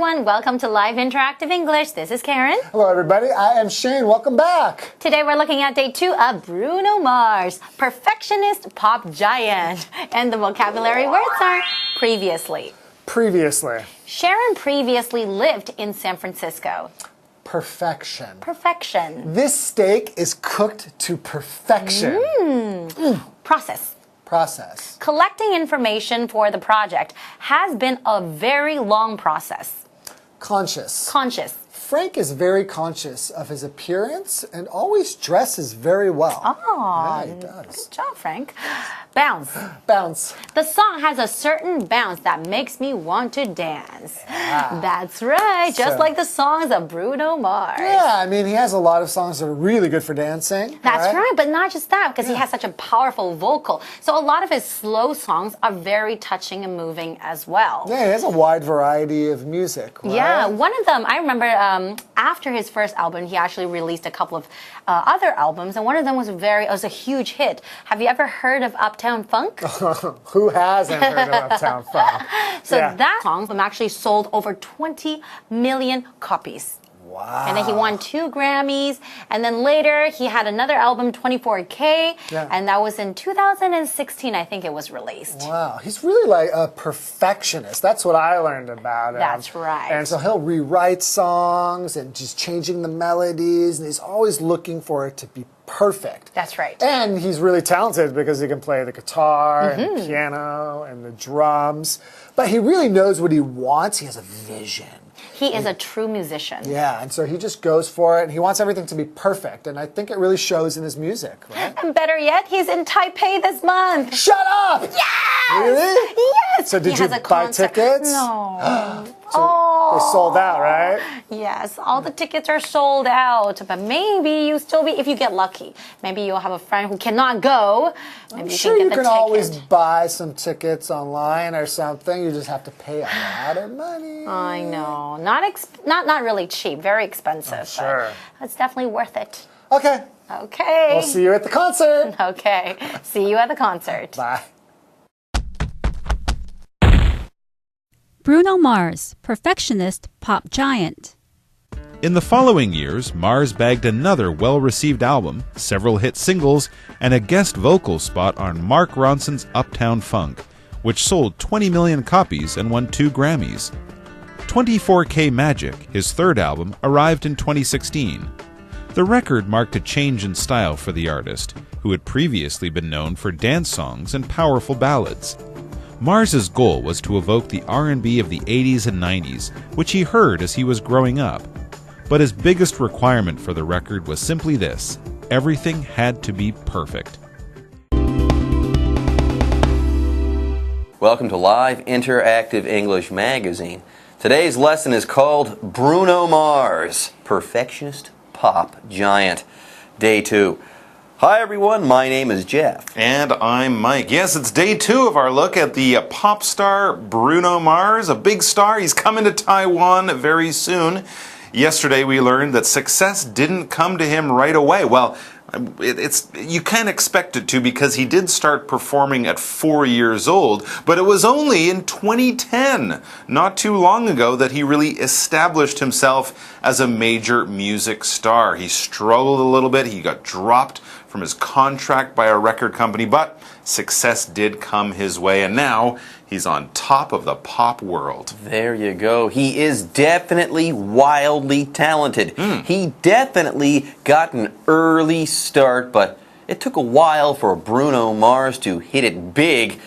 everyone. Welcome to Live Interactive English. This is Karen. Hello, everybody. I am Shane. Welcome back. Today we're looking at day 2 of Bruno Mars, perfectionist pop giant. And the vocabulary words are previously. Previously. Sharon previously lived in San Francisco. Perfection. Perfection. This steak is cooked to perfection. Process. Process. Collecting information for the project has been a very long process. Conscious. Conscious. Frank is very conscious of his appearance and always dresses very well. Oh, yeah, he does. Good job, Frank. Bounce. Bounce. The song has a certain bounce that makes me want to dance. Yeah. That's right, just like the songs of Bruno Mars. Yeah, I mean, he has a lot of songs that are really good for dancing. That's right, but not just that, because he has such a powerful vocal. So a lot of his slow songs are very touching and moving as well. Yeah, he has a wide variety of music, right? Yeah, one of them, I remember after his first album, he actually released a couple of other albums, and one of them was a huge hit. Have you ever heard of Uptown Funk? Who hasn't heard of Uptown Funk? So that song actually sold over 20 million copies. Wow. And then he won 2 Grammys. And then later, he had another album, 24K. Yeah. And that was in 2016, I think it was released. Wow. He's really like a perfectionist. That's what I learned about him. That's right. And so he'll rewrite songs and just changing the melodies. And he's always looking for it to be perfect. That's right. And he's really talented because he can play the guitar and the piano and the drums. But he really knows what he wants. He has a vision. He is a true musician. Yeah, and so he just goes for it, and he wants everything to be perfect, and I think it really shows in his music, right? And better yet, he's in Taipei this month. Shut up! Yes! Really? Yes! So did you buy tickets? No. They sold out, right? Yes, all the tickets are sold out, but maybe you still be, if you get lucky, maybe you'll have a friend who cannot go. Maybe I'm sure you you can can get the always ticket. buy some tickets online or something. You just have to pay a lot of money. I know, not really cheap, very expensive. Sure. But it's definitely worth it. Okay. Okay. We'll see you at the concert. Okay. See you at the concert. Bye. Bruno Mars, perfectionist pop giant. In the following years, Mars bagged another well-received album, several hit singles, and a guest vocal spot on Mark Ronson's Uptown Funk, which sold 20 million copies and won 2 Grammys. 24K Magic, his third album, arrived in 2016. The record marked a change in style for the artist, who had previously been known for dance songs and powerful ballads. Mars's goal was to evoke the R&B of the 80s and 90s, which he heard as he was growing up. But his biggest requirement for the record was simply this: everything had to be perfect. Welcome to Live Interactive English Magazine. Today's lesson is called Bruno Mars, Perfectionist Pop Giant. Day 2. Hi everyone, my name is Jeff. And I'm Mike. Yes, it's day 2 of our look at the pop star Bruno Mars, a big star. He's coming to Taiwan very soon. Yesterday we learned that success didn't come to him right away. Well, you can't expect it to, because he did start performing at 4 years old, but it was only in 2010, not too long ago, that he really established himself as a major music star. He struggled a little bit, he got dropped from his contract by a record company, but success did come his way, and now he's on top of the pop world. There you go. He is definitely wildly talented. He definitely got an early start, but it took a while for Bruno Mars to hit it big.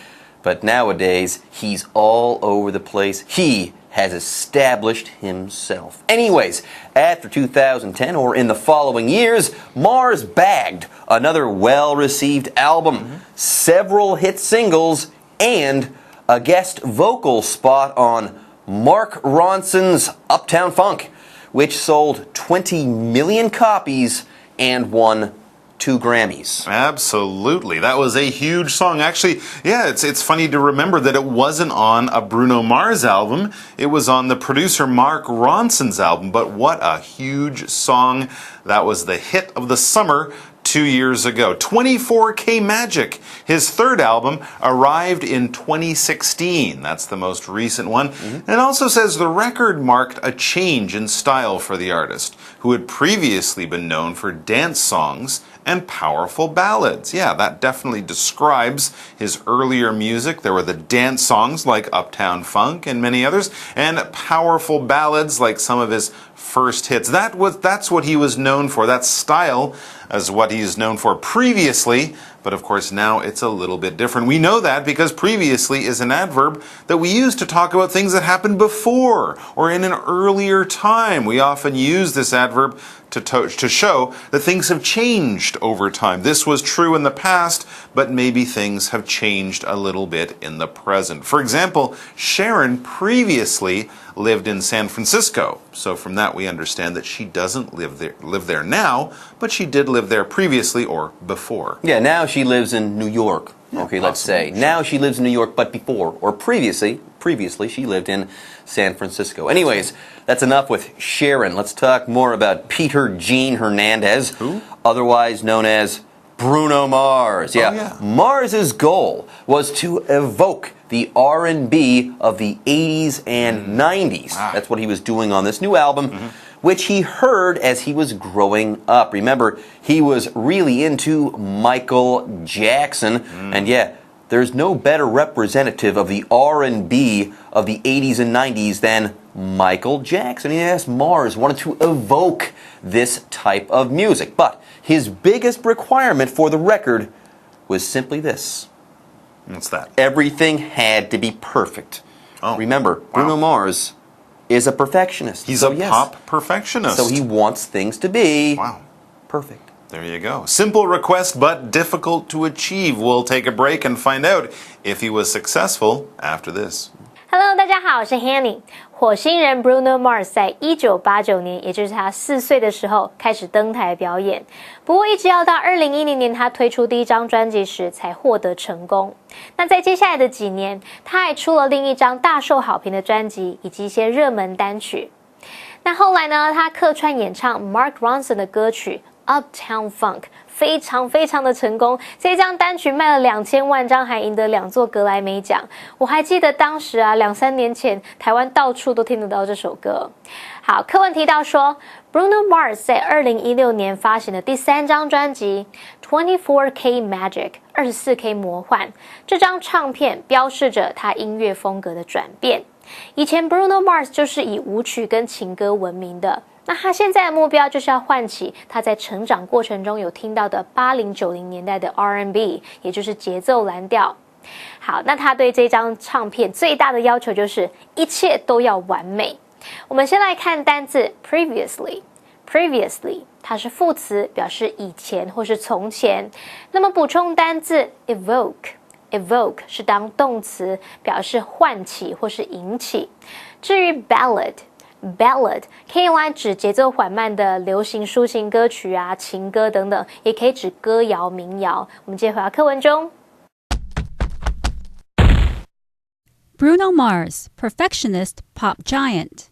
But nowadays, he's all over the place. He has established himself. Anyways, after 2010 or in the following years, Mars bagged another well-received album, several hit singles, and a guest vocal spot on Mark Ronson's Uptown Funk, which sold 20 million copies and won 2 Grammys. Absolutely. That was a huge song. Actually, yeah, it's funny to remember that it wasn't on a Bruno Mars album. It was on the producer Mark Ronson's album. But what a huge song. That was the hit of the summer 2 years ago. 24K Magic, his third album, arrived in 2016. That's the most recent one. It also says the record marked a change in style for the artist, who had previously been known for dance songs and powerful ballads. Yeah, that definitely describes his earlier music. There were the dance songs like Uptown Funk and many others, and powerful ballads like some of his first hits. That's what he was known for. That style is what he's known for previously, but of course now it's a little bit different. We know that because previously is an adverb that we use to talk about things that happened before or in an earlier time. We often use this adverb to show that things have changed over time. This was true in the past, but maybe things have changed a little bit in the present. For example, Sharon previously lived in San Francisco. So from that we understand that she doesn't live there now, but she did live there previously or before. Yeah, now she lives in New York. Okay, let's say. Now she lives in New York, but before, or previously she lived in San Francisco. Anyways, that's enough with Sharon. Let's talk more about Peter Gene Hernandez, otherwise known as Bruno Mars. Yeah. Mars's goal was to evoke the R&B of the 80s and 90s. That's what he was doing on this new album, which he heard as he was growing up. Remember, he was really into Michael Jackson, and yeah, there's no better representative of the R&B of the 80s and 90s than Michael Jackson. Yes, Mars wanted to evoke this type of music, but his biggest requirement for the record was simply this. What's that? Everything had to be perfect. Remember, Bruno Mars is a perfectionist. He's a pop perfectionist. So he wants things to be perfect. There you go. Simple request, but difficult to achieve. We'll take a break and find out if he was successful after this. Hello， 大家好，我是 Hanny。火星人 Bruno Mars 在1989年，也就是他4岁的时候开始登台表演。不过，一直要到2010年他推出第一张专辑时才获得成功。那在接下来的几年，他还出了另一张大受好评的专辑，以及一些热门单曲。那后来呢，他客串演唱 Mark Ronson 的歌曲 Uptown Funk， 非常的成功。这张单曲卖了2000万张，还赢得2座格莱美奖。我还记得当时啊，2-3年前台湾到处都听得到这首歌。好，课文提到说 Bruno Mars 在2016年发行的第3张专辑 24K Magic 24K 魔幻，这张唱片标示着他音乐风格的转变。以前 Bruno Mars 就是以舞曲跟情歌闻名的，那他现在的目标就是要唤起他在成长过程中有听到的80、90年代的 R&B， 也就是节奏蓝调。好，那他对这张唱片最大的要求就是一切都要完美。我们先来看单字 previously， 它是副词，表示以前或是从前。那么补充单字 evoke 是当动词，表示唤起或是引起。至于 ballad 可以用来指节奏缓慢的流行抒情歌曲啊、情歌等等，也可以指歌谣、民谣。我们接着回到课文中。Bruno Mars, perfectionist pop giant.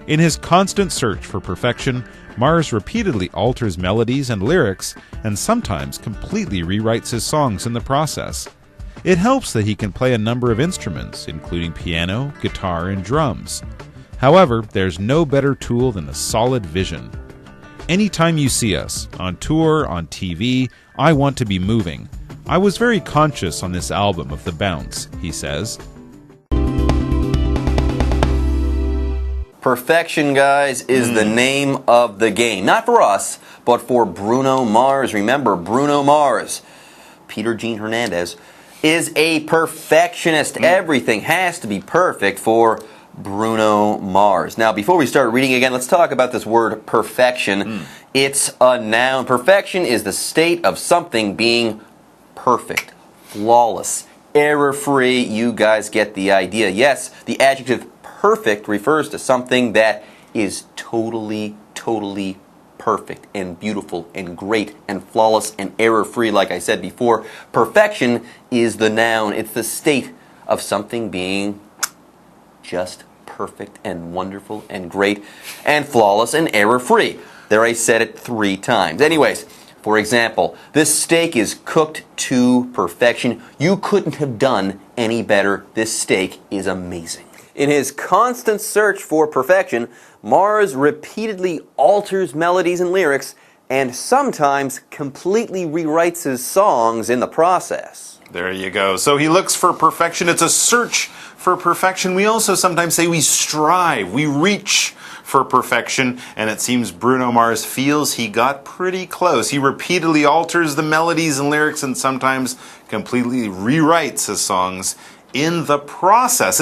In his constant search for perfection, Mars repeatedly alters melodies and lyrics, and sometimes completely rewrites his songs in the process. It helps that he can play a number of instruments, including piano, guitar, and drums. However, there's no better tool than a solid vision. Anytime you see us, on tour, on TV, I want to be moving. I was very conscious on this album of the bounce, he says. Perfection, guys, is the name of the game. Not for us, but for Bruno Mars. Remember, Bruno Mars, Peter Gene Hernandez, is a perfectionist. Everything has to be perfect for Bruno Mars. Now, before we start reading again, let's talk about this word perfection. It's a noun. Perfection is the state of something being perfect, flawless, error-free. You guys get the idea. Yes, the adjective perfect refers to something that is totally perfect and beautiful and great and flawless and error-free. Like I said before, perfection is the noun. It's the state of something being just perfect and wonderful and great and flawless and error-free. There, I said it 3 times. Anyways, For example, this steak is cooked to perfection. You couldn't have done any better. This steak is amazing. In his constant search for perfection, Mars repeatedly alters melodies and lyrics and sometimes completely rewrites his songs in the process. There you go. So he looks for perfection. It's a search for perfection. We also sometimes say we strive, we reach for perfection, and it seems Bruno Mars feels he got pretty close. He repeatedly alters the melodies and lyrics and sometimes completely rewrites his songs in the process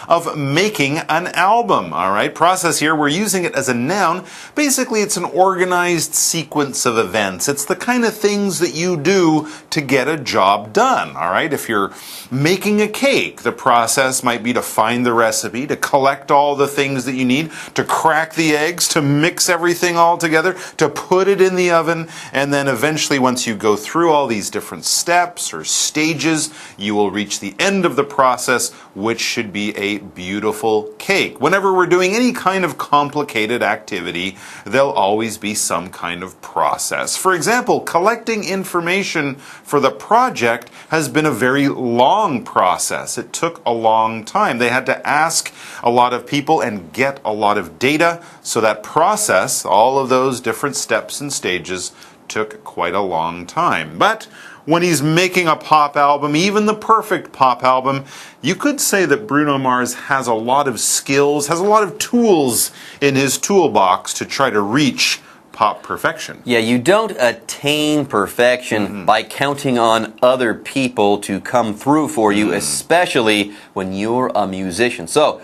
of making an album. All right, process here, we're using it as a noun. Basically, it's an organized sequence of events. It's the kind of things that you do to get a job done. All right, if you're making a cake, the process might be to find the recipe, to collect all the things that you need, to crack the eggs, to mix everything all together, to put it in the oven, and then eventually, once you go through all these different steps or stages, you will reach the end of the process, which should be a beautiful cake. Whenever we're doing any kind of complicated activity, there'll always be some kind of process. For example, collecting information for the project has been a very long process. It took a long time. They had to ask a lot of people and get a lot of data, so that process, all of those different steps and stages, took quite a long time. But when he's making a pop album, even the perfect pop album, you could say that Bruno Mars has a lot of skills, has a lot of tools in his toolbox to try to reach pop perfection. Yeah, you don't attain perfection by counting on other people to come through for you, especially when you're a musician. So,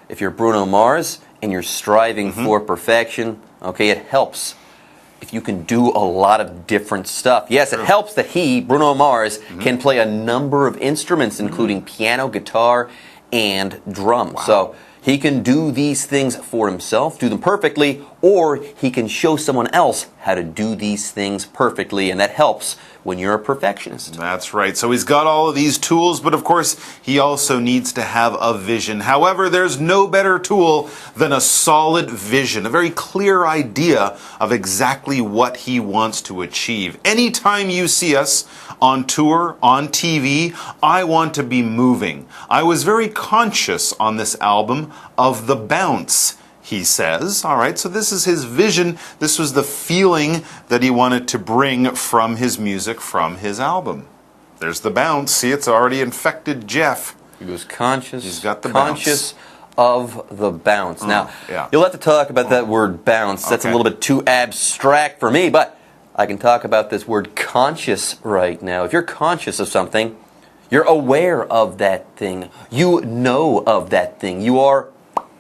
if you're Bruno Mars and you're striving for perfection, okay, it helps if you can do a lot of different stuff. Yes, it helps that he, Bruno Mars, can play a number of instruments, including piano, guitar, and drums. Wow. So he can do these things for himself, do them perfectly, or he can show someone else how to do these things perfectly, and that helps when you're a perfectionist. That's right. So he's got all of these tools, but of course, he also needs to have a vision. However, there's no better tool than a solid vision, a very clear idea of exactly what he wants to achieve. Anytime you see us on tour, on TV, I want to be moving. I was very conscious on this album of the bounce, he says. All right, so this is his vision. This was the feeling that he wanted to bring from his music, from his album. There's the bounce. See, it's already infected Jeff. He was conscious. He's got the conscious of the bounce. Now, yeah. You'll have to talk about that word bounce. That's a little bit too abstract for me, but I can talk about this word conscious right now. If you're conscious of something, you're aware of that thing. You know of that thing. You are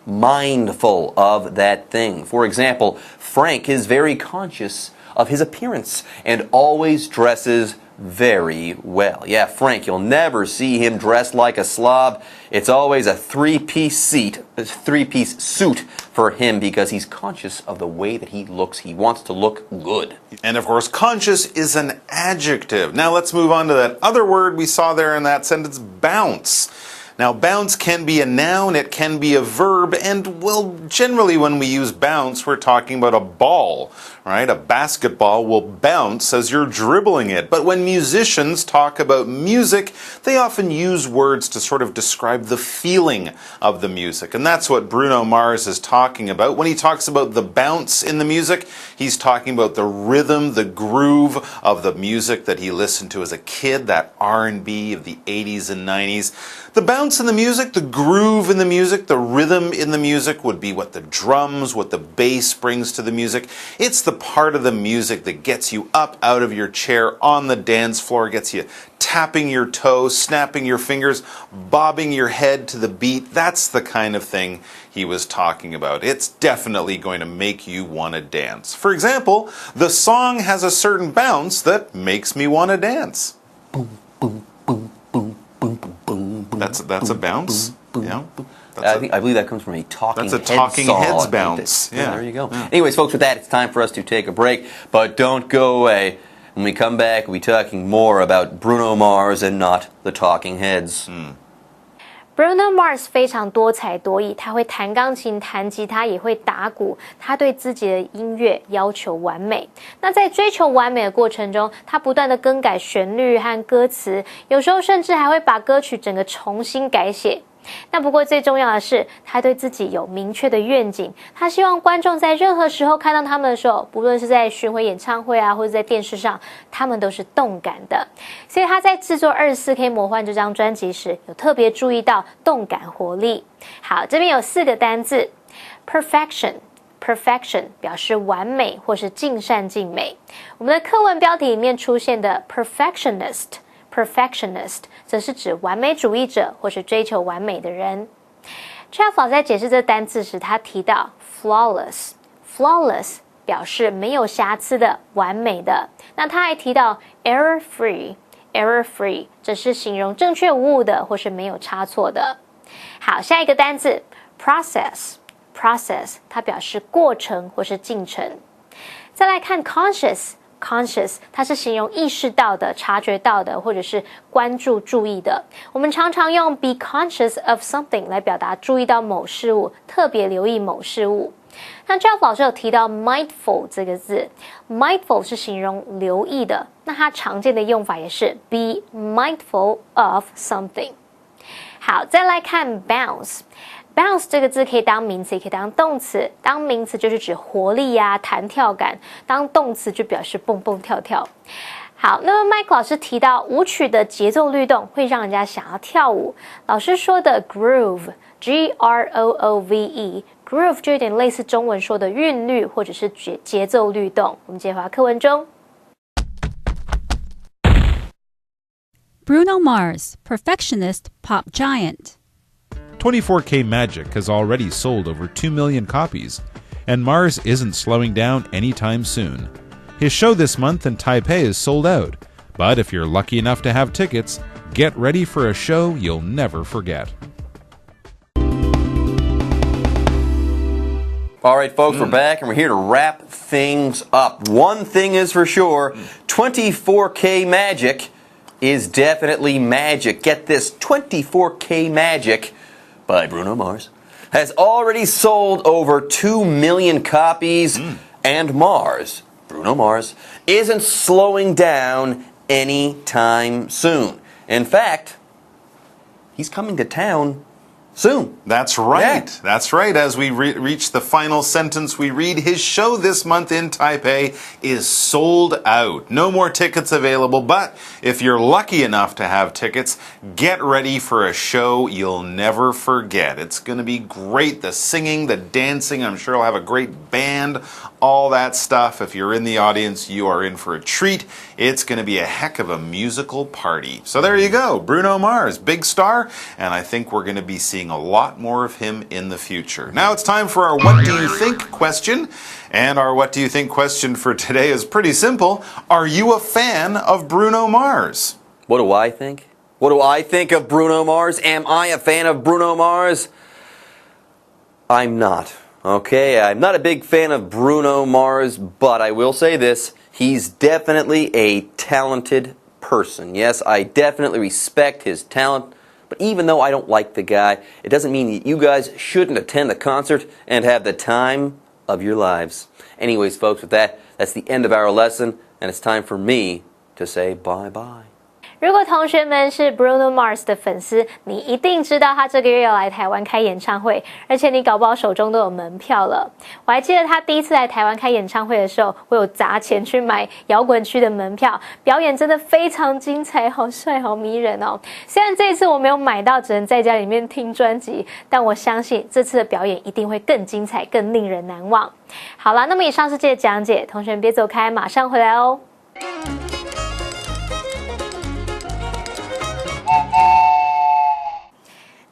mindful of that thing. For example, Frank is very conscious of his appearance and always dresses very well. Yeah, Frank, you'll never see him dressed like a slob. It's always a three-piece suit for him because he's conscious of the way that he looks. He wants to look good. And of course, conscious is an adjective. Now let's move on to that other word we saw there in that sentence, bounce. Now, bounce can be a noun, it can be a verb, and, well, generally when we use bounce, we're talking about a ball, right? A basketball will bounce as you're dribbling it. But when musicians talk about music, they often use words to sort of describe the feeling of the music. And that's what Bruno Mars is talking about. When he talks about the bounce in the music, he's talking about the rhythm, the groove of the music that he listened to as a kid, that R&B of the 80s and 90s. The bounce in the music, the groove in the music, the rhythm in the music would be what the drums, what the bass brings to the music. It's the part of the music that gets you up out of your chair on the dance floor, gets you tapping your toes, snapping your fingers, bobbing your head to the beat. That's the kind of thing he was talking about. It's definitely going to make you want to dance. For example, the song has a certain bounce that makes me want to dance. Boom, boom, boom, boom. Boom, boom, boom, that's a bounce. Boom, yeah. I believe that comes from a Talking Heads That's a Talking Heads song, bounce. Yeah. There you go. Yeah. Anyways, folks, with that, it's time for us to take a break. But don't go away. When we come back, we'll be talking more about Bruno Mars and not the Talking Heads. Bruno Mars 非常多才多艺，他会弹钢琴、弹吉他，也会打鼓。他对自己的音乐要求完美。那在追求完美的过程中，他不断的更改旋律和歌词，有时候甚至还会把歌曲整个重新改写。那不过最重要的是，他对自己有明确的愿景，他希望观众在任何时候看到他们的时候，不论是在巡回演唱会啊，或者在电视上，他们都是动感的。所以他在制作 24K 魔幻这张专辑时，有特别注意到动感活力。好，这边有4个单字 Perfection 表示完美或是尽善尽美。我们的课文标题里面出现的 perfectionist 则是指完美主义者或是追求完美的人。Jeff 老师在解释这单字时，他提到 flawless 表示没有瑕疵的、完美的。那他还提到 error free 这是形容正确无误的或是没有差错的。好，下一个单字 process 它表示过程或是进程。再来看 conscious 它是形容意识到的、察觉到的，或者是关注、注意的。我们常常用 be conscious of something 来表达注意到某事物，特别留意某事物。那 Jeff 老师有提到 mindful 这个字 ，mindful 是形容留意的，那它常见的用法也是 be mindful of something。好，再来看 bounce 这个字可以当名词，也可以当动词。当名词就是指活力啊、弹跳感；当动词就表示蹦蹦跳跳。好，那么 Mike 老师提到舞曲的节奏律动会让人家想要跳舞。老师说的 groove groove 就有点类似中文说的韵律或者是节奏律动。我们接回到课文中。Bruno Mars, perfectionist pop giant. 24K Magic has already sold over 2 million copies, and Mars isn't slowing down anytime soon. His show this month in Taipei is sold out, but if you're lucky enough to have tickets, get ready for a show you'll never forget. All right, folks, we're back, and we're here to wrap things up. One thing is for sure, 24K Magic is definitely magic. Get this, 24K Magic by Bruno Mars has already sold over 2 million copies, and Bruno Mars, isn't slowing down anytime soon. In fact, he's coming to town soon. That's right. Yeah. That's right. As we reach the final sentence, we read his show this month in Taipei is sold out. No more tickets available, but if you're lucky enough to have tickets, get ready for a show you'll never forget. It's going to be great. The singing, the dancing, I'm sure he'll have a great band, all that stuff. If you're in the audience, you are in for a treat. It's going to be a heck of a musical party. So there you go. Bruno Mars, big star, and I think we're going to be seeing a lot more of him in the future. Now it's time for our What Do You Think question. And our What Do You Think question for today is pretty simple. Are you a fan of Bruno Mars? What do I think? What do I think of Bruno Mars? Am I a fan of Bruno Mars? I'm not. Okay, I'm not a big fan of Bruno Mars, but I will say this. He's definitely a talented person. Yes, I definitely respect his talent. But even though I don't like the guy, it doesn't mean that you guys shouldn't attend the concert and have the time of your lives. Anyways, folks, with that, that's the end of our lesson, and it's time for me to say bye-bye. 如果同学们是 Bruno Mars 的粉丝，你一定知道他这个月要来台湾开演唱会，而且你搞不好手中都有门票了。我还记得他第一次来台湾开演唱会的时候，我有砸钱去买摇滚区的门票，表演真的非常精彩，好帅好迷人哦。虽然这一次我没有买到，只能在家里面听专辑，但我相信这次的表演一定会更精彩，更令人难忘。好啦，那么以上是这个讲解，同学们别走开，马上回来哦。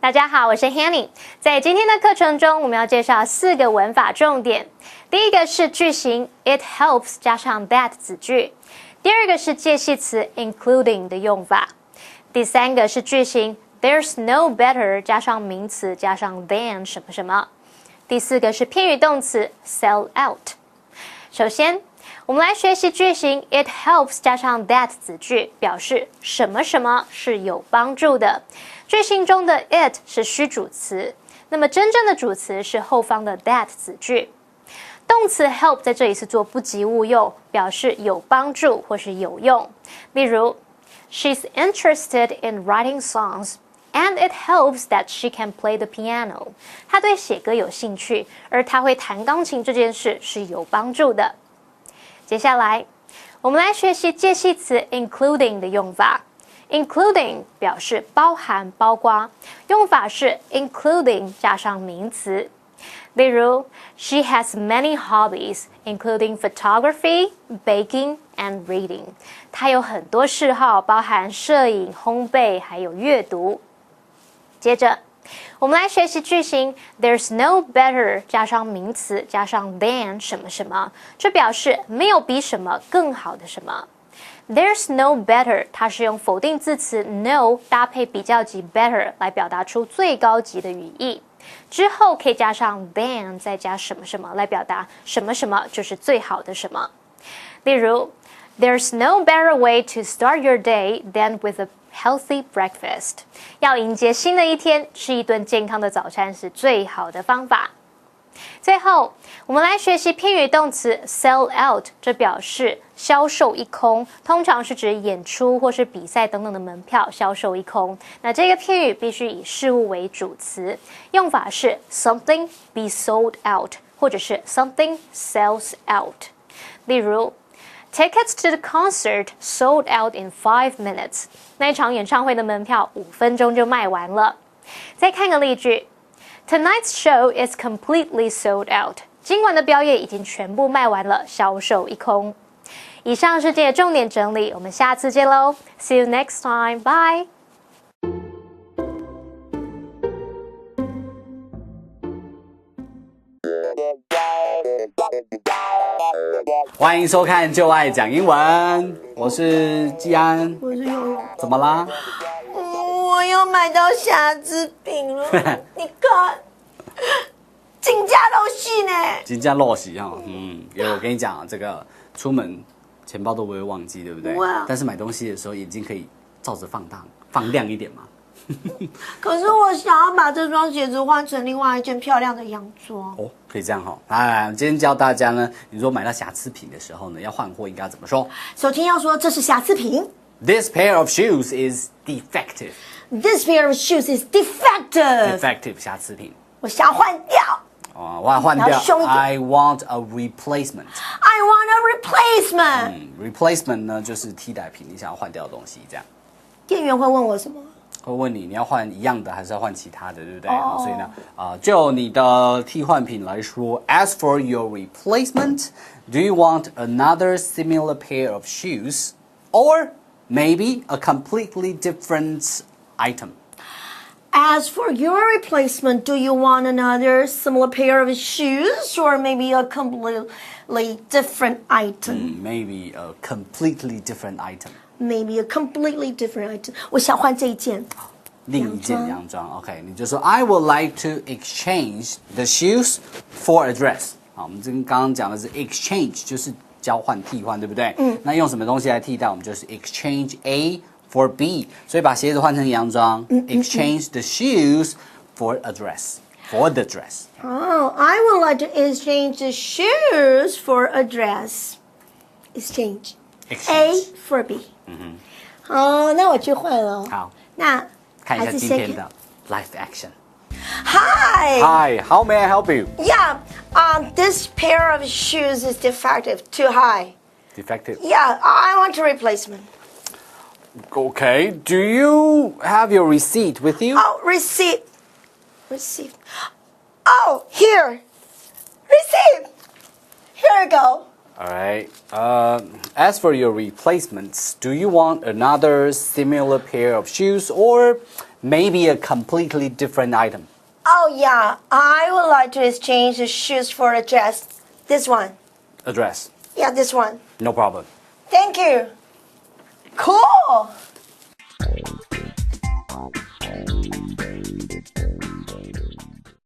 大家好，我是 Hanny。在今天的课程中，我们要介绍4个文法重点。第一个是句型 it helps 加上 that 子句。第二个是介系词 including 的用法。第三个是句型 there's no better 加上名词加上 than 什么什么。第四个是偏语动词 sell out。首先我们来学习句型 It helps 加上 that 子句，表示什么什么是有帮助的。句型中的 it 是虚主词，那么真正的主词是后方的 that 子句。动词 help 在这里是做不及物用，表示有帮助或是有用。例如 She's interested in writing songs and it helps that she can play the piano. 她对写歌有兴趣，而她会弹钢琴这件事是有帮助的。接下来我们来学习介系词 including 的用法。including 表示包含包括，用法是 including 加上名词。例如 She has many hobbies, including photography, baking, and reading. 她有很多嗜好，包含摄影、烘焙，还有阅读。接着我们来学习句型 There's no better 加上名词加上 than 什么什么，这表示没有比什么更好的什么。There's no better 它是用否定字词 no 搭配比较级 better 来表达出最高级的语义，之后可以加上 than 再加什么什么来表达什么什么就是最好的什么。例如 There's no better way to start your day than with a healthy breakfast. 要迎接新的一天，吃一顿健康的早餐是最好的方法。最后我们来学习片语动词 sell out， 这表示销售一空，通常是指演出或是比赛等等的门票销售一空。那这个片语必须以事物为主词，用法是 something be sold out 或者是 something sells out。例如Tickets to the concert sold out in 5 minutes. 那一场演唱会的门票5分钟就卖完了。再看个例句 Tonight's show is completely sold out. 今晚的表演已经全部卖完了，销售一空。以上是今天的重点整理，我们下次见喽 See you next time. Bye. 欢迎收看《就爱讲英文》，我是季安，我是悠悠。怎么啦？我又买到瑕疵品了，你看，金价都细呢。金价陋习哈，因为我跟你讲，这个出门钱包都不会忘记，对不对？哇但是买东西的时候，眼睛可以照着放大，放亮一点嘛。可是我想要把这双鞋子换成另外一件漂亮的洋装。哦，可以这样哈。来，今天教大家呢，你说买到瑕疵品的时候呢，要换货应该要怎么说？首先要说这是瑕疵品。This pair of shoes is defective. This pair of shoes is defective. Defective 瑕疵品。我想要换掉。哦，我要换掉。要凶一点 I want a replacement. I want a replacement. Replacement 呢就是替代品，你想要换掉的东西，这样。店员会问我什么？会问你要换一样的还是要换其他的，对不对？所以呢，就你的替换品来说 ，As for your replacement, do you want another similar pair of shoes, or maybe a completely different item? As for your replacement, do you want another similar pair of shoes or maybe a completely different item? Maybe a completely different item. Maybe a completely different item. 我想换这一件。另一件洋装 ，OK， 你就说 I would like to exchange the shoes for a dress。好，我们刚刚讲的是 exchange， 就是交换、替换，对不对？那用什么东西来替代？我们就是 exchange A for B， 所以把鞋子换成洋装，exchange the shoes for a dress，for the dress。Oh, I would like to exchange the shoes for a dress. Exchange. A for B. 好，那我去换了。好，那看一下还是今天的 live action。 Hi. Hi, how may I help you? Yeah. This pair of shoes is defective. Too high. Defective. Yeah. I want a replacement. Okay. Do you have your receipt with you? Oh, receipt. Receipt. Oh, here. Receipt. Here you go. All right. As for your replacements, do you want another similar pair of shoes or maybe a completely different item? Oh, yeah. I would like to exchange the shoes for a dress. This one. A dress. Yeah, this one. No problem. Thank you. Cool.